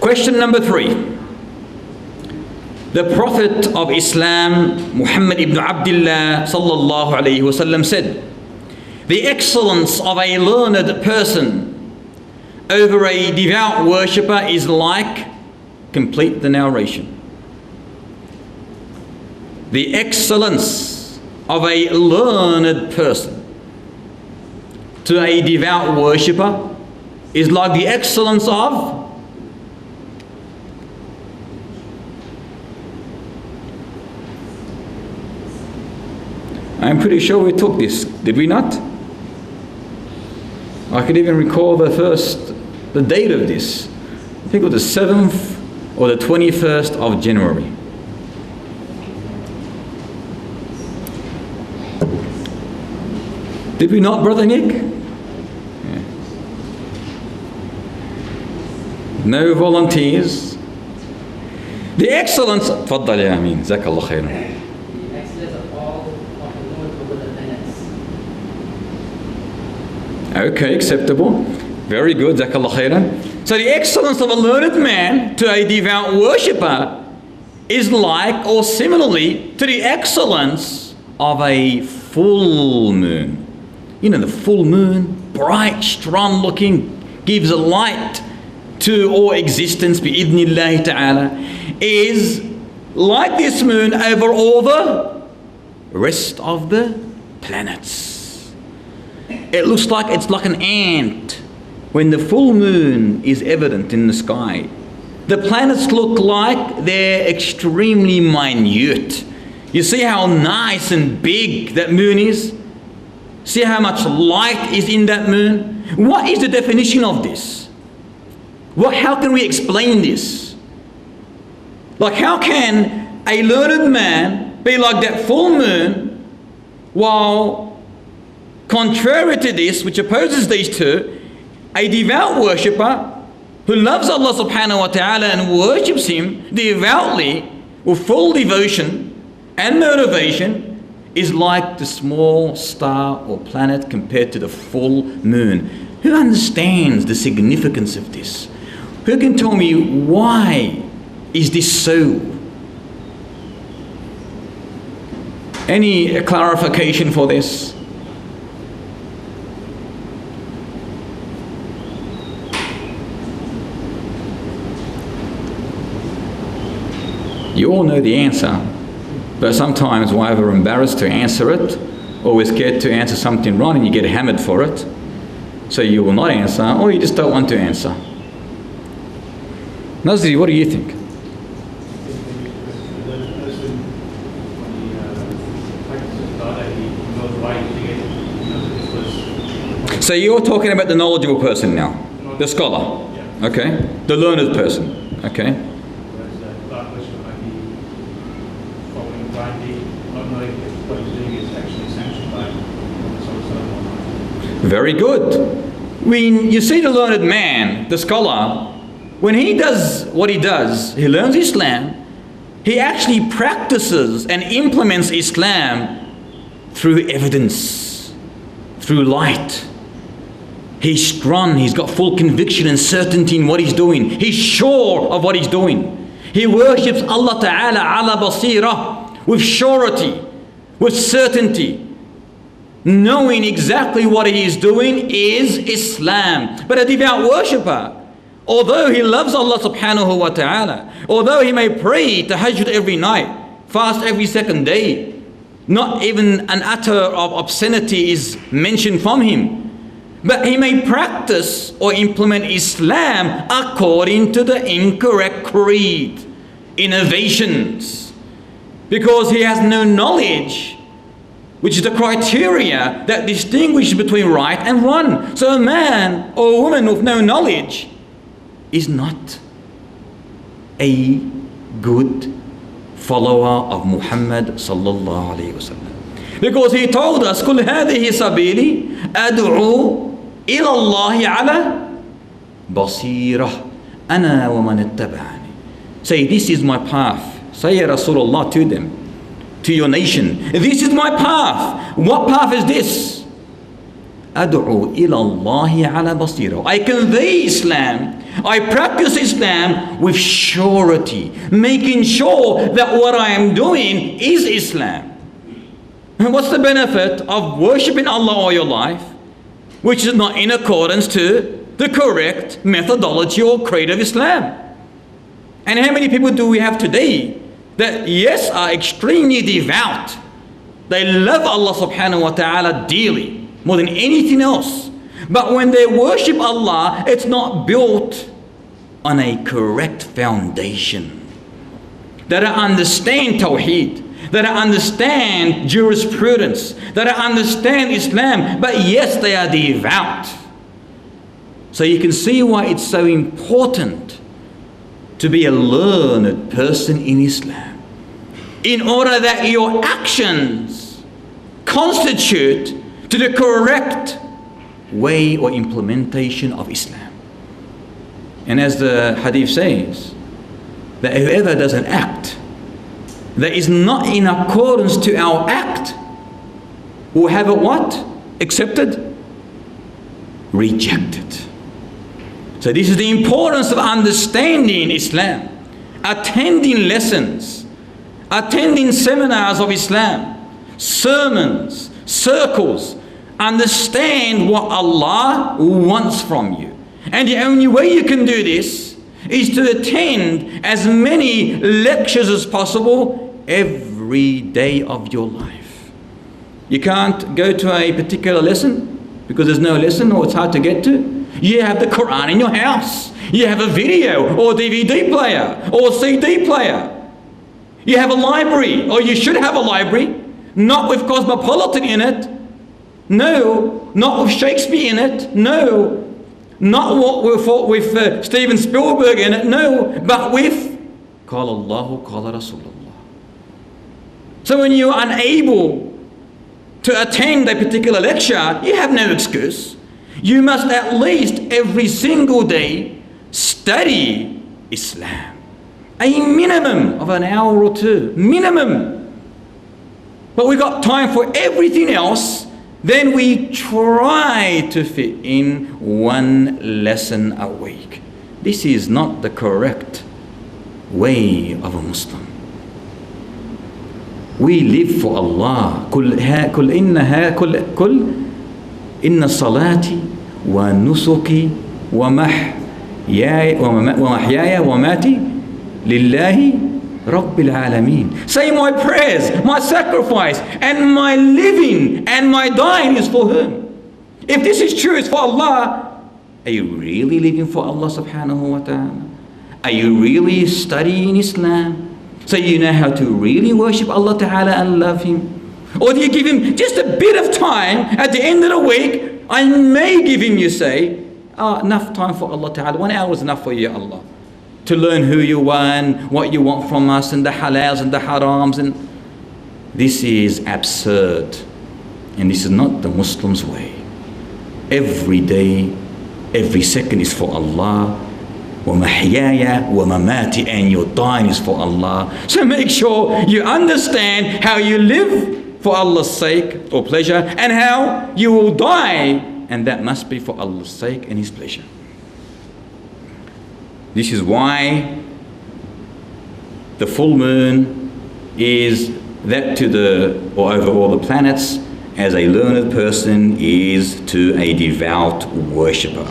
Question number 3. The Prophet of Islam, Muhammad ibn Abdullah sallallahu alayhi wasallam said, the excellence of a learned person over a devout worshipper is like, complete the narration. The excellence of a learned person to a devout worshipper is like the excellence of I'm pretty sure we took this, did we not? I could even recall the date of this. I think it was the 7th or the 21st of January. Did we not, Brother Nick? Yeah. No volunteers. The excellence, تفضل يا أمين, جزاك الله خيرا. Okay, acceptable. Very good, Jazakallah khairan. So the excellence of a learned man to a devout worshipper is like or similarly to the excellence of a full moon. You know, the full moon, bright, strong looking, gives a light to all existence, bi-idhnillahi ta'ala, is like this moon over all the rest of the planets. It looks like it's like an ant when the full moon is evident in the sky. The planets look like they're extremely minute. You see how nice and big that moon is? See how much light is in that moon? What is the definition of this? How can we explain this? Like, how can a learned man be like that full moon, while contrary to this, which opposes these two, a devout worshipper who loves Allah subhanahu wa ta'ala and worships Him devoutly with full devotion and motivation, is like the small star or planet compared to the full moon? Who understands the significance of this? Who can tell me why is this so? Any clarification for this? You all know the answer, but sometimes we're either embarrassed to answer it, or we're scared to answer something wrong and you get hammered for it. So you will not answer, or you just don't want to answer. Nazri, what do you think? So you're talking about the knowledgeable person now, the scholar, okay? The learned person, okay? Very good. When you see the learned man, the scholar, when he does what he does, he learns Islam, he actually practices and implements Islam through evidence, through light. He's strong, he's got full conviction and certainty in what he's doing. He's sure of what he's doing. He worships Allah Ta'ala ala basira, with surety, with certainty, knowing exactly what he is doing is Islam. But a devout worshipper, although he loves Allah subhanahu wa ta'ala, although he may pray tahajjud every night, fast every second day, not even an utter of obscenity is mentioned from him, but he may practice or implement Islam according to the incorrect creed, innovations, because he has no knowledge, which is the criteria that distinguishes between right and wrong. So a man or a woman with no knowledge is not a good follower of Muhammad sallallahu alayhi wa sallam. Because he told us, قُلْ هَذِهِ سَبِيلِي أَدْعُو إِلَى اللَّهِ عَلَى بَصِيرَةٍ أَنَا وَمَنِ اتَّبَعَنِي. Say, this is my path. Say, Ya Rasulullah, to them, to your nation, this is my path. What path is this? أدعو إلى الله على بصيرة. I convey Islam, I practice Islam with surety, making sure that what I am doing is Islam. And what's the benefit of worshipping Allah all your life, which is not in accordance to the correct methodology or creed of Islam? And how many people do we have today that, yes, are extremely devout? They love Allah subhanahu wa ta'ala dearly, more than anything else. But when they worship Allah, it's not built on a correct foundation. That I understand Tauhid, that I understand jurisprudence, that I understand Islam, but yes, they are devout. So you can see why it's so important to be a learned person in Islam, in order that your actions constitute to the correct way or implementation of Islam. And as the hadith says, that whoever does an act that is not in accordance to our act will have it what? Accepted? Rejected. So this is the importance of understanding Islam, attending lessons, attending seminars of Islam, sermons, circles. Understand what Allah wants from you. And the only way you can do this is to attend as many lectures as possible every day of your life. You can't go to a particular lesson because there's no lesson or it's hard to get to. You have the Qur'an in your house. You have a video or DVD player or CD player. You have a library, or you should have a library, not with Cosmopolitan in it. No, not with Shakespeare in it. No, not what with Steven Spielberg in it. No, but with Qala Allahu, Qala Rasulullah. So when you are unable to attend a particular lecture, you have no excuse. You must at least every single day study Islam. A minimum of an hour or two, minimum. But we got time for everything else. Then we try to fit in one lesson a week. This is not the correct way of a Muslim. We live for Allah. كل إن صلاتي ونسكي ومحياي ومماتي لله رب العالمين. Say my prayers, my sacrifice, and my living and my dying is for whom? If this is true, it's for Allah. Are you really living for Allah subhanahu wa ta'ala? Are you really studying Islam so you know how to really worship Allah ta'ala and love Him? Or do you give Him just a bit of time at the end of the week? I may give Him, you say, enough time for Allah ta'ala. 1 hour is enough for you, Allah, to learn who you are and what you want from us and the halals and the harams. And this is absurd. And this is not the Muslim's way. Every day, every second is for Allah. وَمَحْيَايَ وَمَمَاتِ, and your dying is for Allah. So make sure you understand how you live for Allah's sake or pleasure, and how you will die, and that must be for Allah's sake and His pleasure. This is why the full moon is that to the, or over all the planets, as a learned person is to a devout worshipper.